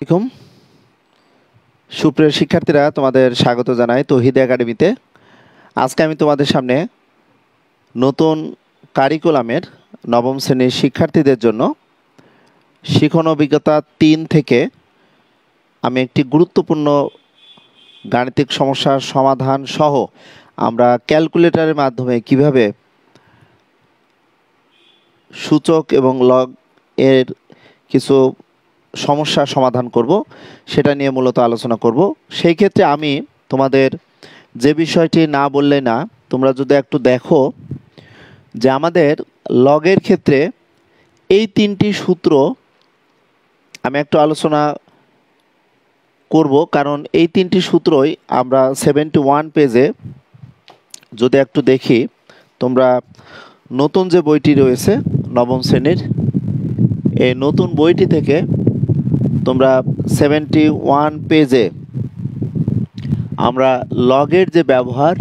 আসসালামু আলাইকুম সুপ্রিয় শিক্ষার্থীরা, তোমাদের স্বাগত জানাই তৌহিদ একাডেমিতে। আজকে আমি তোমাদের সামনে নতুন কারিকুলামের নবম শ্রেণীর শিক্ষার্থীদের জন্য শিখন অভিজ্ঞতা ৩ থেকে আমি একটি গুরুত্বপূর্ণ গাণিতিক সমস্যার সমাধান সহ আমরা ক্যালকুলেটরের মাধ্যমে কিভাবে সূচক এবং লগ এর কিছু সমস্যার সমাধান করব সেটা নিয়ে মূলত আলোচনা করব। সেই ক্ষেত্রে আমি তোমাদের যে বিষয়টি না বললে না, তোমরা যদি একটু দেখো যে আমাদের লগের ক্ষেত্রে এই 3টি সূত্র আমি একটু আলোচনা করব, কারণ এই 3টি সূত্রই আমরা 71 পেজে যদি একটু দেখি, তোমরা নতুন যে বইটি রয়েছে নবম শ্রেণীর, এই নতুন বইটি থেকে তোমরা 71 পেজে আমরা লগের যে ব্যবহার,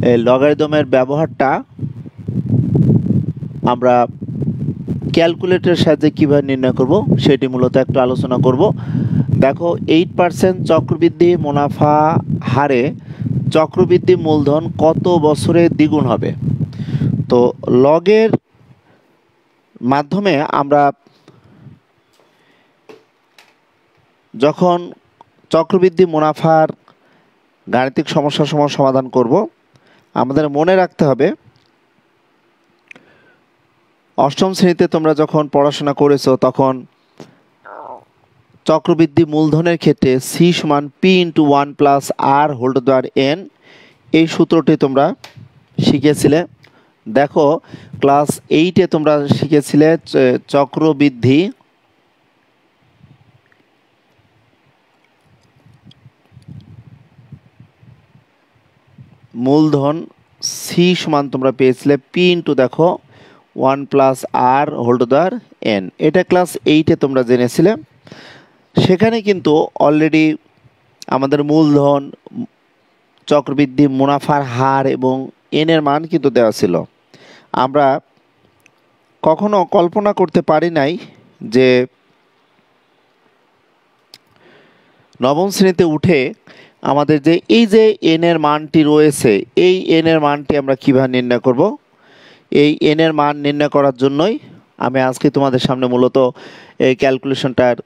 এই লগারিদমের ব্যবহারটা আমরা ক্যালকুলেটরের সাহায্যে কীভাবে নির্ণয় করব সেটি মূলত একটু আলোচনা করব। দেখো, 8% চক্রবৃদ্ধি মুনাফা হারে চক্রবৃদ্ধি মূলধন কত বছরে দ্বিগুণ হবে? তো লগের মাধ্যমে আমরা যখন চক্রবৃদ্ধি মুনাফার গাণিতিক সমস্যার সমাধান করব, আমাদের মনে রাখতে হবে অষ্টম শ্রেণীতে তোমরা যখন পড়াশোনা করেছো তখন চক্রবৃদ্ধি মূলধনের ক্ষেত্রে সি সমান P into 1 plus R whole to the N, এই সূত্রটি তোমরা শিখেছিলে। দেখো, ক্লাস 8-এ তোমরা শিখেছিলে চক্রবৃদ্ধি মূলধন সি সমান তোমরা পেয়েছিলে পি ইন্টু দেখো 1 plus R whole to the N, এটা ক্লাস 8-এ তোমরা জেনেছিলে। সেখানে কিন্তু অলরেডি আমাদের মূলধন, চক্রবৃদ্ধি মুনাফার হার এবং এনের মান কিন্তু দেওয়া ছিল। আমরা কখনো কল্পনা করতে পারি নাই যে নবম শ্রেণীতে উঠে আমাদের যে এই যে এনের মানটি রয়েছে, এই এনের মানটি আমরা কীভাবে নির্ণয় করব। এই এনের মান নির্ণয় করার জন্যই আমি আজকে তোমাদের সামনে মূলত এই ক্যালকুলেশনটার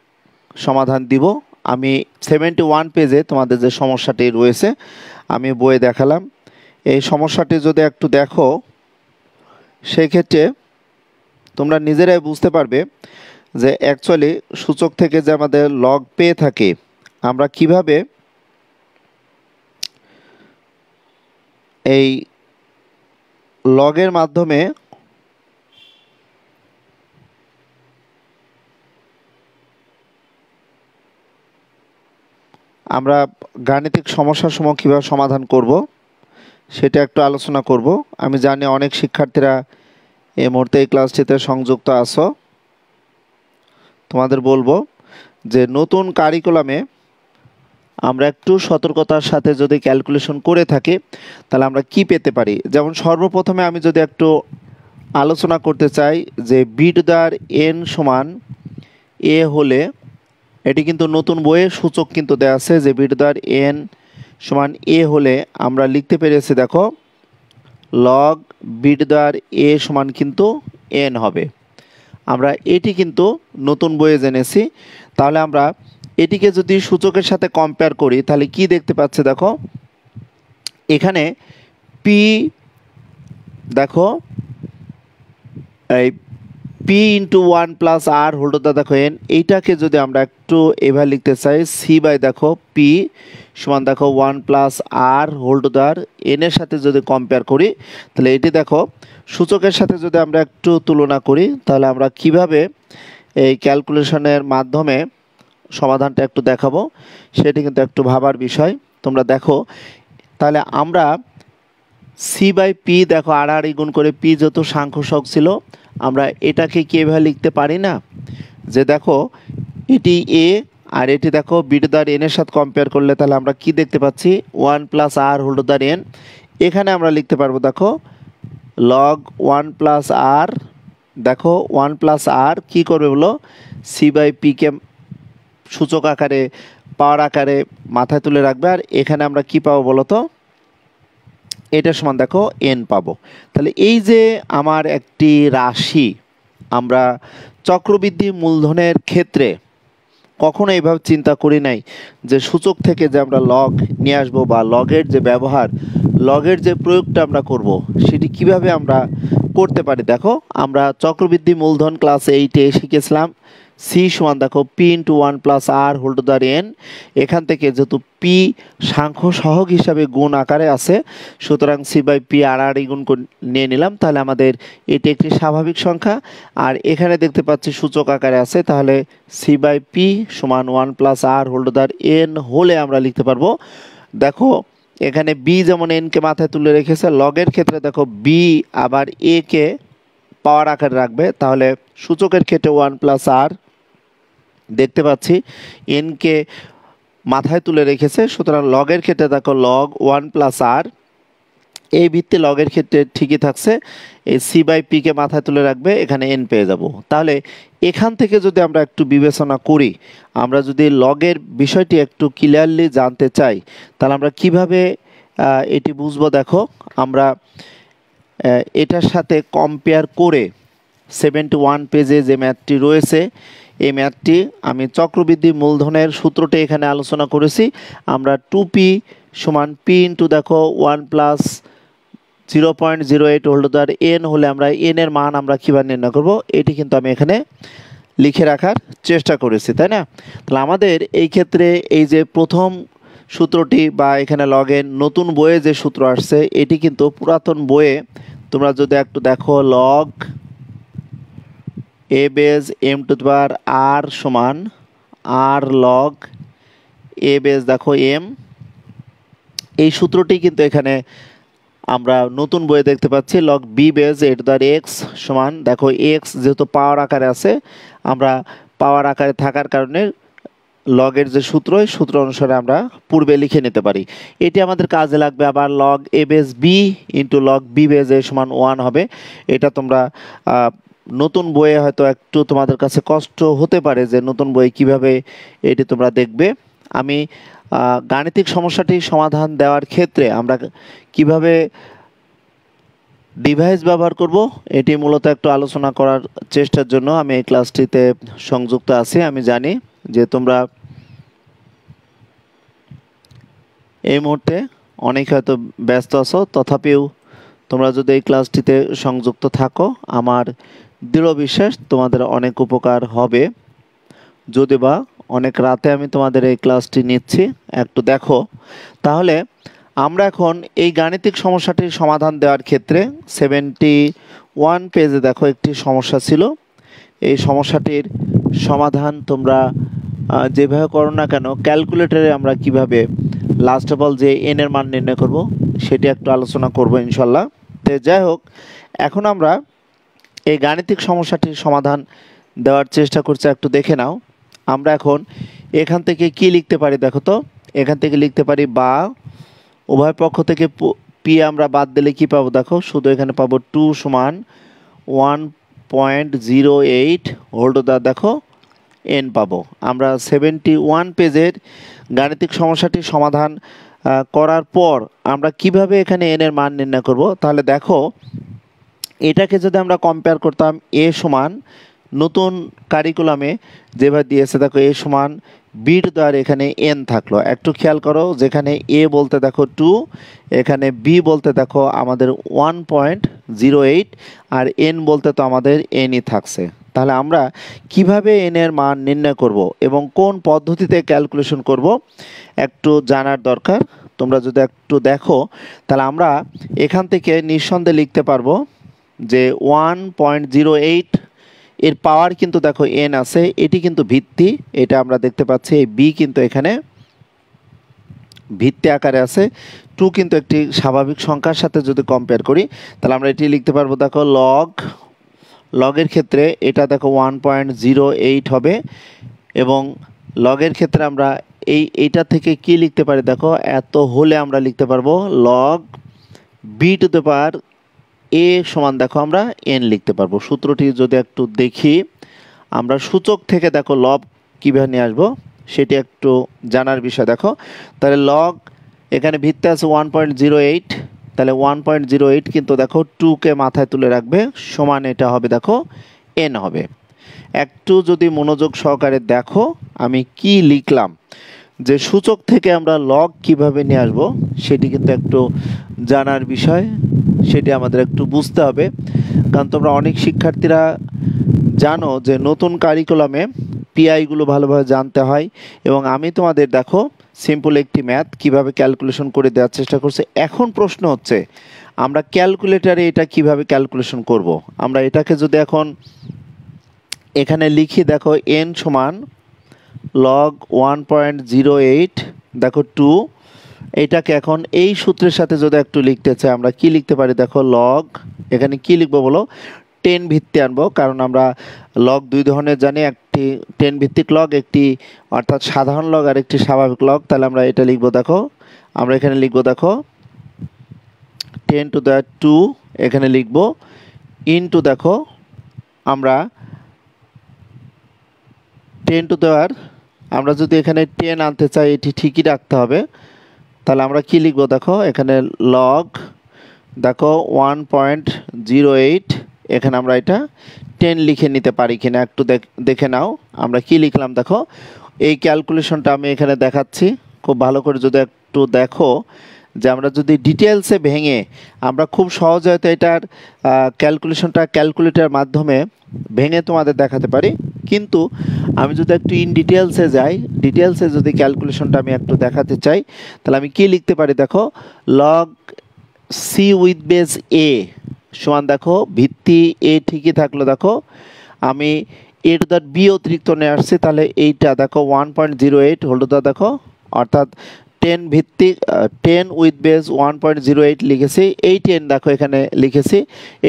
সমাধান দিব। আমি 71 পেজে তোমাদের যে সমস্যাটি রয়েছে আমি বইয়ে দেখালাম। এই সমস্যাটি যদি একটু দেখো, সেই ক্ষেত্রে তোমরা নিজেরাই বুঝতে পারবে যে অ্যাকচুয়ালি সূচক থেকে যে আমাদের লগ পেয়ে থাকে, আমরা কিভাবে এই লগের মাধ্যমে আমরা গাণিতিক সমস্যাসমূহ কীভাবে সমাধান করব সেটা একটু আলোচনা করব। আমি জানি অনেক শিক্ষার্থীরা এই মুহূর্তে এই ক্লাসটিতে সংযুক্ত আছো। তোমাদের বলবো যে নতুন কারিকুলামে আমরা একটু সতর্কতার সাথে যদি ক্যালকুলেশন করে থাকি তাহলে আমরা কি পেতে পারি। যেমন সর্বপ্রথমে আমি যদি একটু আলোচনা করতে চাই যে বি টু দ্য এন সমান এ হলে, এটি কিন্তু নতুন বইয়ে সূচক কিন্তু দেওয়া আছে যে বি টু দ্য এন সমান এ হলে আমরা লিখতে পেরেছি, দেখো লগ বি টু দ্য এ সমান কিন্তু এন হবে। আমরা এটি কিন্তু নতুন বইয়ে জেনেছি। তাহলে আমরা এটিকে যদি সূচকের সাথে কম্পেয়ার করি তাহলে কি দেখতে পাচ্ছি, দেখো এখানে পি, দেখো এই P into 1 plus R whole to the দেখো এন, এইটাকে যদি আমরা একটু এভাবে লিখতে চাই সি বাই দেখো পি সমান দেখো 1 plus R whole to the এনের সাথে যদি কম্পেয়ার করি তাহলে এটি দেখো সূচকের সাথে যদি আমরা একটু তুলনা করি তাহলে আমরা কিভাবে এই ক্যালকুলেশনের মাধ্যমে সমাধানটা একটু দেখাবো, সেটি কিন্তু একটু ভাবার বিষয়। তোমরা দেখো, তাহলে আমরা সি বাই পি দেখো আড়াআড়ি গুণ করে পি যত সাংখ্যসক ছিল, আমরা এটাকে কি এভাবে লিখতে পারি না যে দেখো এটি এ আর এটি দেখো বি টু দ্য এনের সাথে কম্পেয়ার করলে তাহলে আমরা কি দেখতে পাচ্ছি 1 plus R whole to the N. এখানে আমরা লিখতে পারবো দেখো লগ 1 প্লাস আর, দেখো 1 প্লাস আর কী করবে বলো সি বাই পিকে সূচক আকারে পাওয়ার আকারে মাথায় তুলে রাখবে। আর এখানে আমরা কি পাবো বলো তো, এটা সমান দেখো এন পাবো। তাহলে এই যে আমার একটি রাশি, আমরা চক্রবৃদ্ধি মূলধনের ক্ষেত্রে কখনো এইভাবে চিন্তা করি নাই যে সূচক থেকে যে আমরা লগ নিয়ে আসবো বা লগের যে ব্যবহার, লগের যে প্রয়োগটা আমরা করব সেটি কিভাবে আমরা করতে পারি। দেখো আমরা চক্রবৃদ্ধি মূলধন ক্লাস 8-এ শিখেছিলাম সি সমান দেখো P into 1+r whole to the N. এখান থেকে যেহেতু পি সাংখ্য সহগ হিসাবে গুণ আকারে আছে, সুতরাং সি বাই পি আর আর গুণ নিয়ে নিলাম। তাহলে আমাদের এটি একটি স্বাভাবিক সংখ্যা। আর এখানে দেখতে পাচ্ছি সূচক আকারে আছে, তাহলে সি বাই পি সমান 1+r whole to the N হলে আমরা লিখতে পারবো। দেখো এখানে বি যেমন এনকে মাথায় তুলে রেখেছে, লগের ক্ষেত্রে দেখো বি আবার এ কে পাওয়ার আকারে রাখবে। তাহলে সূচকের ক্ষেত্রে 1+r দেখতে পাচ্ছি এনকে মাথায় তুলে রেখেছে, সুতরাং লগের ক্ষেত্রে দেখো লগ 1+r, এই ভিত্তি লগের ক্ষেত্রে ঠিকই থাকছে। এই সি বাই পি কে মাথায় তুলে রাখবে, এখানে এন পেয়ে যাব। তাহলে এখান থেকে যদি আমরা একটু বিবেচনা করি, আমরা যদি লগের বিষয়টি একটু ক্লিয়ারলি জানতে চাই, তাহলে আমরা কিভাবে এটি বুঝবো। দেখো আমরা এটার সাথে কম্পেয়ার করে 71 পেজে যে ম্যাথটি রয়েছে, এই ম্যাথটি আমি চক্রবৃদ্ধি মূলধনের সূত্রটি এখানে আলোচনা করেছি। আমরা 2p সমান p ইন্টু দেখো 1+0.08 হোল টু দ্য এন হলে আমরা এন এর মান আমরা কীভাবে নির্ণয় করব, এটি কিন্তু আমি এখানে লিখে রাখার চেষ্টা করেছি, তাই না। তাহলে আমাদের এই ক্ষেত্রে এই যে প্রথম সূত্রটি বা এখানে লগের নতুন বইয়ে যে সূত্র আসছে, এটি কিন্তু পুরাতন বইয়ে তোমরা যদি একটু দেখো, log a base m to the power R সমান আর লগ এ বেজ দেখো এম, এই সূত্রটি কিন্তু এখানে আমরা নতুন বইয়ে দেখতে পাচ্ছি। Log b base a to the power x সমান দেখো এক্স যেহেতু পাওয়ার আকারে আছে, আমরা পাওয়ার আকারে থাকার কারণে লগের যে সূত্র, এই সূত্র অনুসারে আমরা পূর্বে লিখে নিতে পারি। এটি আমাদের কাজে লাগবে। আবার log a base b into log b base a সমান 1 হবে। এটা তোমরা নতুন বইয়ে হয়তো একটু তোমাদের কাছে কষ্ট হতে পারে যে নতুন বই কিভাবে এটি তোমরা দেখবে। আমি গাণিতিক সমস্যাটি সমাধান দেওয়ার ক্ষেত্রে আমরা কিভাবে ডিভাইস ব্যবহার করব, এটি মূলত একটু আলোচনা করার চেষ্টার জন্য আমি এই ক্লাসটিতে সংযুক্ত আছি। আমি জানি যে তোমরা এই মুহূর্তে অনেক হয়তো ব্যস্ত আছো, তথাপিও তোমরা যদি এই ক্লাসটিতে সংযুক্ত থাকো, আমার দৃঢ় বিশ্বাস তোমাদের অনেক উপকার হবে। যদি বা অনেক রাতে আমি তোমাদের এই ক্লাসটি নিচ্ছি, একটু দেখো। তাহলে আমরা এখন এই গাণিতিক সমস্যাটির সমাধান দেওয়ার ক্ষেত্রে 71 পেজে দেখো একটি সমস্যা ছিল। এই সমস্যাটির সমাধান তোমরা যেভাবে করো না কেন, ক্যালকুলেটরে আমরা কিভাবে লাস্ট অফ অল যে এন এর মান নির্ণয় করব সেটি একটু আলোচনা করব ইনশাল্লাহ। তো যাই হোক, এখন আমরা এই গাণিতিক সমস্যাটির সমাধান দেওয়ার চেষ্টা করছি, একটু দেখে নাও। আমরা এখন এখান থেকে কি লিখতে পারি দেখো তো, এখান থেকে লিখতে পারি বা উভয় পক্ষ থেকে পি আমরা বাদ দিলে কি পাবো দেখো, শুধু এখানে পাবো 2 সমান 1.08 হোল টু দ্য দেখো এন পাবো। আমরা 71 পেজের গাণিতিক সমস্যাটির সমাধান করার পর আমরা কিভাবে এখানে এন এর মান নির্ণয় করব, তাহলে দেখো এটাকে যদি আমরা কম্পেয়ার করতাম এ সমান নতুন কারিকুলামে যেভাবে দিয়েছে দেখো এ সমান বির দ্বার এখানে এন থাকলো। একটু খেয়াল করো, যেখানে এ বলতে দেখো 2, এখানে বি বলতে দেখো আমাদের 1.08 আর এন বলতে তো আমাদের এনই থাকছে। তাহলে আমরা কিভাবে এন এর মান নির্ণয় করব এবং কোন পদ্ধতিতে ক্যালকুলেশন করব একটু জানার দরকার। তোমরা যদি একটু দেখো, তাহলে আমরা এখান থেকে নিঃসন্দেহে লিখতে পারবো যে 1.08 এর পাওয়ার কিন্তু দেখো এন আছে, এটি কিন্তু ভিত্তি, এটা আমরা দেখতে পাচ্ছি। এই বি কিন্তু এখানে ভিত্তি আকারে আছে, 2 কিন্তু একটি স্বাভাবিক সংখ্যার সাথে যদি কম্পেয়ার করি, তাহলে আমরা এটি লিখতে পারবো দেখো লগের ক্ষেত্রে এটা দেখো 1.08 হবে, এবং লগের ক্ষেত্রে আমরা এইটা থেকে কি লিখতে পারি দেখো, এত হলে আমরা লিখতে পারবো log b to the power a সমান দেখো আমরা এন লিখতে পারবো। সূত্রটি যদি একটু দেখি, আমরা সূচক থেকে দেখো লব কীভাবে নিয়ে আসবো, সেটি একটু জানার বিষয়। দেখো তাহলে লগ এখানে ভিত্তি আছে 1.08, তাহলে 1.08 কিন্তু দেখো 2কে মাথায় তুলে রাখবে, সমান এটা হবে দেখো n হবে। একটু যদি মনোযোগ সহকারে দেখো আমি কি লিখলাম, যে সূচক থেকে আমরা লগ কিভাবে নিয়ে আসবো সেটি কিন্তু একটু জানার বিষয়, সেটি আমাদের একটু বুঝতে হবে। কারণ তোমরা অনেক শিক্ষার্থীরা জানো যে নতুন কারিকুলামে পিআইগুলো ভালোভাবে জানতে হয়, এবং আমি তোমাদের দেখো সিম্পল একটি ম্যাথ কিভাবে ক্যালকুলেশন করে দেওয়ার চেষ্টা করছি। এখন প্রশ্ন হচ্ছে আমরা ক্যালকুলেটারে এটা কিভাবে ক্যালকুলেশন করব। আমরা এটাকে যদি এখন এখানে লিখি, দেখো n সমান লগ 1.08 দেখো 2, এটাকে এখন এই সূত্রের সাথে যদি একটু লিখতে চাই আমরা কি লিখতে পারি, দেখো লগ এখানে কি লিখবো বলো, 10 ভিত্তি আনবো, কারণ আমরা লগ দুই ধরনের জানি, একটি 10 ভিত্তিক লগ, একটি অর্থাৎ সাধারণ লগ আর একটি স্বাভাবিক লগ। তাহলে আমরা এটা লিখবো, দেখো আমরা এখানে লিখবো দেখো 10 টু দ্য 2 এখানে লিখবো ইনটু দেখো আমরা 10 টু দেওয়ার, আমরা যদি এখানে 10 আনতে চাই এটি ঠিকই রাখতে হবে। তাহলে আমরা কি লিখবো, দেখো এখানে লগ দেখো 1.08, এখানে আমরা এটা 10 লিখে নিতে পারি কিনা একটু দেখে নাও। আমরা কি লিখলাম দেখো, এই ক্যালকুলেশনটা আমি এখানে দেখাচ্ছি খুব ভালো করে যদি একটু দেখো, যে আমরা যদি ডিটেলসে ভেঙে আমরা খুব সহজ হয়তো এটার ক্যালকুলেশনটা ক্যালকুলেটরের মাধ্যমে ভেঙে তোমাদের দেখাতে পারি, কিন্তু আমি যদি একটু ইন ডিটেলসে যাই, ডিটেলসে যদি ক্যালকুলেশনটা আমি একটু দেখাতে চাই, তাহলে আমি কি লিখতে পারি, দেখো log c with base a সমান দেখো ভিত্তি এ ঠিকই থাকলো, দেখো আমি এ টু দ্য বি অতিরিক্ত নিয়ে আসছি, তাহলে এইটা দেখো 1.08 হোল টু দ্য দেখো অর্থাৎ 10 ভিত্তিক 10 উইথ বেস 1.08 লিখেছি, এই 10 দেখো এখানে লিখেছি।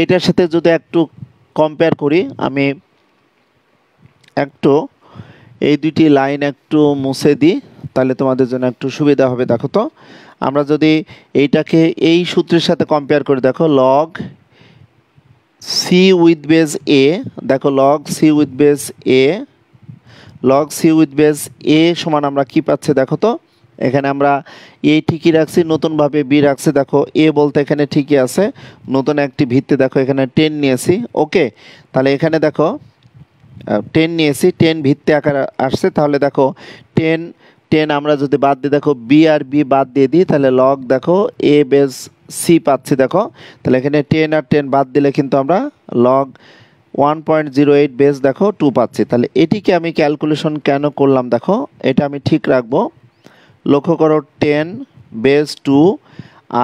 এইটার সাথে যদি একটু কম্পেয়ার করি, আমি একটু এই দুটি লাইন একটু মুছে দিই, তাহলে তোমাদের জন্য একটু সুবিধা হবে। দেখো তো আমরা যদি এইটাকে এই সূত্রের সাথে কম্পেয়ার করি, দেখো log c with base a, দেখো log c with base a, log c with base a সমান আমরা কি পাচ্ছি, দেখো তো এখানে আমরা এ ঠিকই রাখছি, নতুনভাবে বি রাখছি, দেখো এ বলতে এখানে ঠিকই আছে, নতুন একটি ভিত্তি দেখো এখানে 10 নিয়েছি। ওকে, তাহলে এখানে দেখো 10 নিয়েছি, 10 ভিত্তি আকার আসছে, তাহলে দেখো 10 আমরা যদি বাদ দিই, দেখো বি আর বি বাদ দিয়ে দিই, তাহলে লগ দেখো এ বেস সি পাচ্ছি। দেখো তাহলে এখানে 10 আর 10 বাদ দিলে কিন্তু আমরা লগ 1.08 বেস দেখো 2 পাচ্ছি। তাহলে এটিকে আমি ক্যালকুলেশন কেন করলাম, দেখো এটা আমি ঠিক রাখবো, লক্ষ্য করো 10 বেস 2,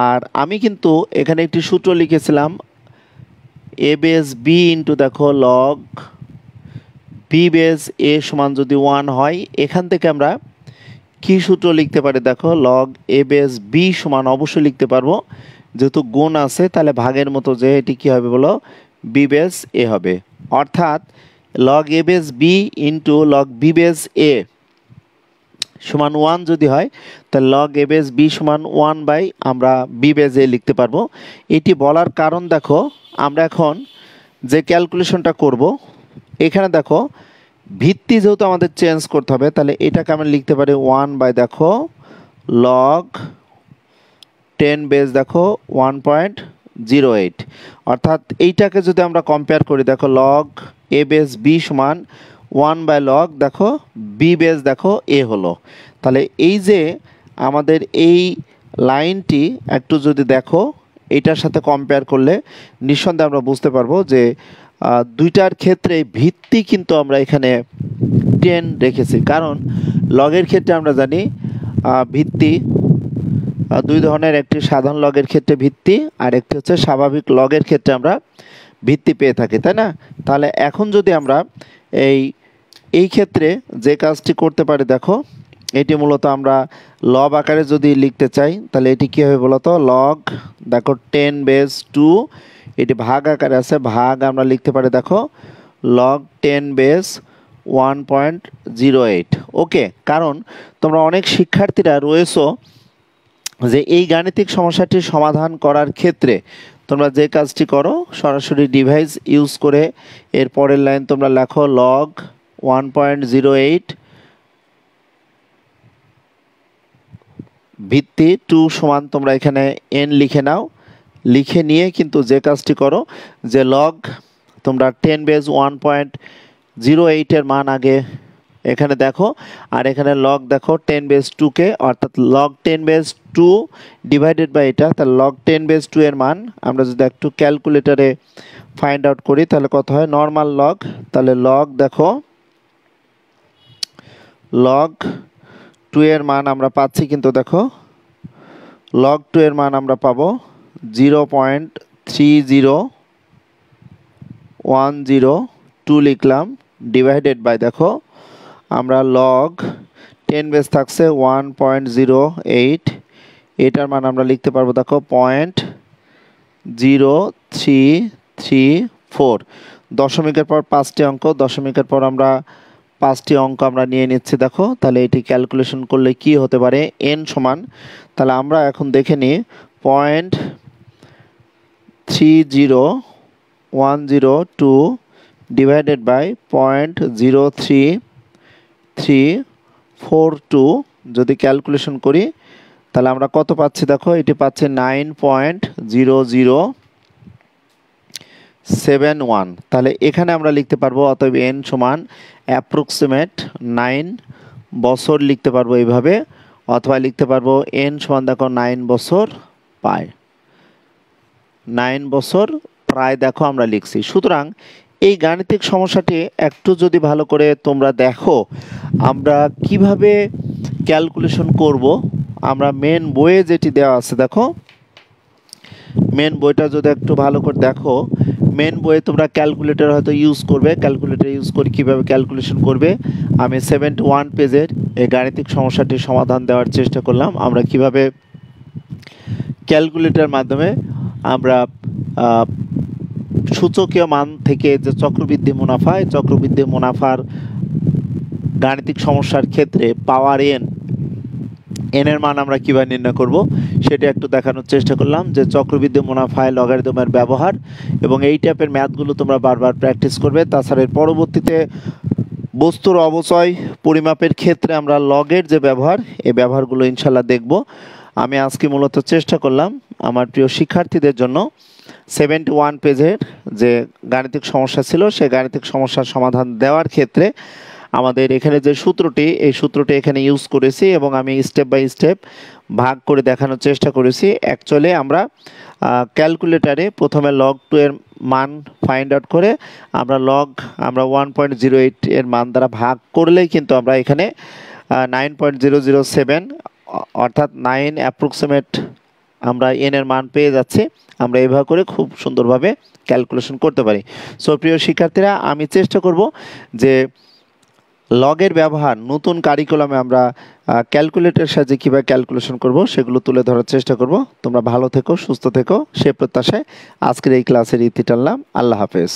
আর আমি কিন্তু এখানে একটি সূত্র লিখেছিলাম এ বেস বি ইন্টু দেখো লগ বি বেস এ সমান যদি 1 হয়, এখান থেকে আমরা কি সূত্র লিখতে পারি, দেখো লগ এ বেস বি সমান অবশ্যই লিখতে পারবো, যেহেতু গুণ আছে তাহলে ভাগের মতো, যে এটি কী হবে বলো, বি বেস এ হবে, অর্থাৎ log a base b into log b base a সমান 1 যদি হয়, তাহলে লগ এ বেস বি সমান 1 বাই আমরা বি বেস এ লিখতে পারবো। এটি বলার কারণ দেখো আমরা এখন যে ক্যালকুলেশনটা করব, এখানে দেখো ভিত্তি যেহেতু আমাদের চেঞ্জ করতে হবে, তাহলে এটাকে আমরা লিখতে পারি 1 বাই দেখো লগ 10 বেস দেখো 1.08, অর্থাৎ এইটাকে যদি আমরা কম্পেয়ার করি, দেখো লগ এ বেস বি সমান 1 বাই লগ দেখো বি বেস দেখো এ হলো। তাহলে এই যে আমাদের এই লাইনটি একটু যদি দেখো এটার সাথে কম্পেয়ার করলে নিঃসন্দেহে আমরা বুঝতে পারবো যে দুইটার ক্ষেত্রে ভিত্তি কিন্তু আমরা এখানে 10 রেখেছি, কারণ লগের ক্ষেত্রে আমরা জানি ভিত্তি দুই ধরনের, একটি সাধারণ লগের ক্ষেত্রে ভিত্তি আর একটি হচ্ছে স্বাভাবিক লগের ক্ষেত্রে আমরা ভিত্তি পেয়ে থাকি, তাই না? তাহলে এখন যদি আমরা এই ক্ষেত্রে যে কাজটি করতে পারি, দেখো এটি মূলত আমরা লব আকারে যদি লিখতে চাই, তাহলে এটি কী হবে বলতো, লগ দেখো 10 বেস 2, এটি ভাগ আকারে আছে, ভাগ আমরা লিখতে পারি দেখো লগ 10 বেস 1.08। ওকে, কারণ তোমরা অনেক শিক্ষার্থীরা রয়েছো যে এই গাণিতিক সমস্যাটির সমাধান করার ক্ষেত্রে তোমরা যে কাজটি করো, সরাসরি ডিভাইস ইউজ করে এর পরের লাইন তোমরা লেখো লগ 1.08 ভিত্তি 2 সমান তোমরা এখানে n লিখে নাও, লিখে নিয়ে কিন্তু যে কাজটি করো যে লগ তোমরা 10 বেজ 1.08 এর মান আগে এখানে দেখো, আর এখানে লগ দেখো 10 বেজ 2 কে, অর্থাৎ লগ 10 বেজ 2 ডিভাইডেড বাই এটা, তাহলে লগ 10 বেজ 2 এর মান আমরা যদি একটু ক্যালকুলেটরে ফাইন্ড আউট করি তাহলে কত হয় নরমাল লগ, তাহলে লগ দেখো লগ 2 এর মান আমরা পাচ্ছি কিন্তু দেখো লগ 2 এর মান আমরা পাবো 0.3010 লিখলাম ডিভাইডেড বাই দেখো আমরা লগ 10 বেস থাকছে 1.08, এটার মান আমরা লিখতে পারবো দেখো 0.0334। দশমিকের পর 5টি অঙ্ক, দশমিকের পর আমরা 5টি অঙ্ক আমরা নিয়ে নিচ্ছি দেখো, তাহলে এটি ক্যালকুলেশন করলে কি হতে পারে n সমান, তাহলে আমরা এখন দেখে নিই 0.30102 ডিভাইডেড বাই 0.03342 যদি ক্যালকুলেশন করি তাহলে আমরা কত পাচ্ছি দেখো, এটি পাচ্ছে 9.0071। তাহলে এখানে আমরা লিখতে পারবো অতএব n সমান অ্যাপ্রক্সিমেট 9 বছর লিখতে পারবো এইভাবে, অথবা লিখতে পারবো n সমান দেখো 9 বছর পায়, 9 বছর প্রায় দেখো আমরা লিখছি। সুতরাং এই গাণিতিক সমস্যাটি একটু যদি ভালো করে তোমরা দেখো আমরা কিভাবে ক্যালকুলেশন করব, আমরা মেন বইয়ে যেটি দেওয়া আছে দেখো, মেন বইটা যদি একটু ভালো করে দেখো, মেন বইয়ে তোমরা ক্যালকুলেটর হয়তো ইউজ করবে, ক্যালকুলেটর ইউজ করে কীভাবে ক্যালকুলেশন করবে আমি 71 পেজের এই গাণিতিক সমস্যাটির সমাধান দেওয়ার চেষ্টা করলাম। আমরা কিভাবে ক্যালকুলেটরের মাধ্যমে আমরা সূচকীয় মান থেকে যে চক্রবৃদ্ধি মুনাফা, এই চক্রবৃদ্ধি মুনাফার গাণিতিক সমস্যার ক্ষেত্রে পাওয়ার n এর মান আমরা কিভাবে নির্ণয় করব সেটা একটু দেখানোর চেষ্টা করলাম, যে চক্রবৃদ্ধি মুনাফায় লগারিদমের ব্যবহার, এবং এই টাইপের ম্যাথগুলো তোমরা বারবার প্র্যাকটিস করবে। তাছাড়া এর পরবর্তীতে বস্তুর অবচয় পরিমাপের ক্ষেত্রে আমরা লগের যে ব্যবহার, এই ব্যবহারগুলো ইনশাল্লাহ দেখব। আমি আজকে মূলত চেষ্টা করলাম আমার প্রিয় শিক্ষার্থীদের জন্য 71 পেজের যে গাণিতিক সমস্যা ছিল সেই গাণিতিক সমস্যার সমাধান দেওয়ার ক্ষেত্রে আমাদের এখানে যে সূত্রটি, এই সূত্রটি এখানে ইউজ করেছি এবং আমি স্টেপ বাই স্টেপ ভাগ করে দেখানোর চেষ্টা করেছি। অ্যাকচুয়ালি আমরা ক্যালকুলেটারে প্রথমে লগ 2 এর মান ফাইন্ড আউট করে আমরা 1.08 এর মান দ্বারা ভাগ করলেই কিন্তু আমরা এখানে 9.007 অর্থাৎ 9 অ্যাপ্রক্সিমেট আমরা n এর মান পেয়ে যাচ্ছি। আমরা এভাবে করে খুব সুন্দরভাবে ক্যালকুলেশন করতে পারি। সো প্রিয় শিক্ষার্থীরা, আমি চেষ্টা করব যে লগের ব্যবহার নতুন কারিকুলামে আমরা ক্যালকুলেটরের সাহায্যে কীভাবে ক্যালকুলেশন করব সেগুলো তুলে ধরার চেষ্টা করব। তোমরা ভালো থেকো, সুস্থ থেকো, সে প্রত্যাশায় আজকের এই ক্লাসের ইতি টানলাম। আল্লাহ হাফেজ।